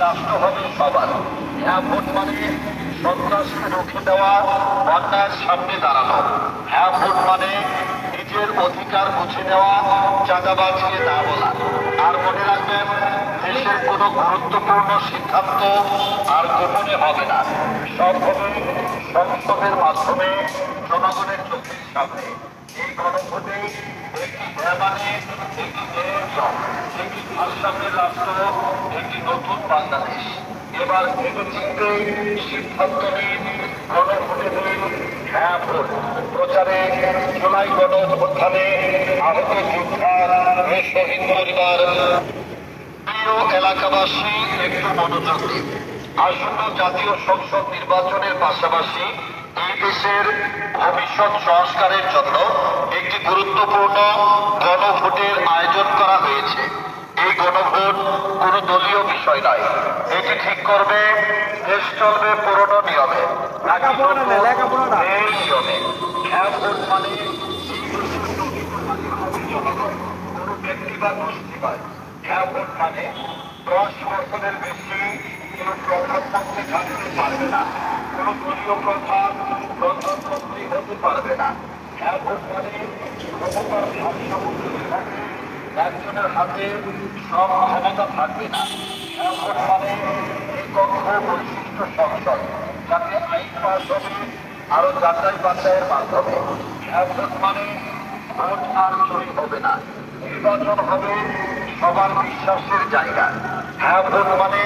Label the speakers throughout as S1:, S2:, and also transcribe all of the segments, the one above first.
S1: রাষ্ট্র হবে সবার। হ্যাঁ ভোট মানে সন্ত্রাসকে রুখে দেওয়া, অন্যায়ের সামনে দাঁড়ানো। হ্যাঁ ভোট মানে নিজের অধিকার বুঝে নেওয়া, চাঁদাবাজকে না বলা। আর মনে রাখবেন, দেশের কোনো গুরুত্বপূর্ণ সিদ্ধান্ত আর গোপনে হবে না, সব হবে সংসদের মাধ্যমে, জনগণের চোখের সামনে। এই গণভোটে একটি মানে একটি নিয়ন্ত্রণ, একটি ভারসাম্যের রাষ্ট্র, একটি নতুন বাংলাদেশ। এবার ভেবে চিনতে সিদ্ধান্ত নিন, গণভোটে দিন হ্যাঁ ভোট। প্রচারে জুলাই গণ অভ্যুত্থানে আহত যোদ্ধা ও শহীদ পরিবার। প্রিয় এলাকাবাসী, একটু মনোযোগ দিন। আসন্ন জাতীয় সংসদ নির্বাচনের পাশাপাশি এই দেশের ভবিষ্যৎ সংস্কারের জন্য একটি গুরুত্বপূর্ণ গণভোটের আয়োজন করা হয়েছে। এই গণভোট কোনো দলীয় বিষয় নয়, এটি ঠিক করবে দেশ চলবে পুরনো নিয়মে নাকি এই নিয়মে। হ্যাঁ ভোট মানে কোনো ব্যক্তি বা গোষ্ঠী নয়। হ্যাঁ ভোট মানে 10 বছরের বেশি কোনো প্রধানমন্ত্রী থাকতে পারবে না, কোনো দলীয় প্রধান প্রধানমন্ত্রী হতে পারবে না। হ্যাঁ ভোট মানে ক্ষমতার ভারসাম্য থাকে, একজনের হাতে সব ক্ষমতা থাকবে না। হ্যাঁ ভোট মানে নিরপেক্ষ বৈশিষ্ট্য সংসদ, যাতে আইন পাস হবে আরো যাচাই বাছাইয়ের মাধ্যমে। হ্যাঁ ভোট মানে ভোট আর চুরি হবে না, নির্বাচন হবে সবার বিশ্বাসের জায়গা। হ্যাঁ ভোট মানে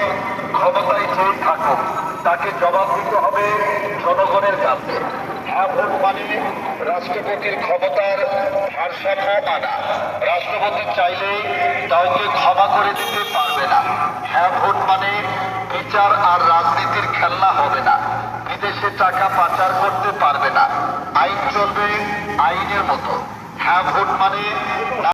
S1: ক্ষমতায় যে থাকুক তাকে জবাব দিতে হবে জনগণের কাছে। হ্যাঁ ভোট মানে রাষ্ট্রপতির ক্ষমতার ভারসাম্য মানা, রাষ্ট্রপতি চাইলেই কাউকে ক্ষমা করে দিতে পারবে না। হ্যাঁ ভোট মানে বিচার আর রাজনীতির খেলনা হবে না, বিদেশে টাকা পাচার করতে পারবে না, আইন চলবে আইনের মতো। হ্যাঁ ভোট মানে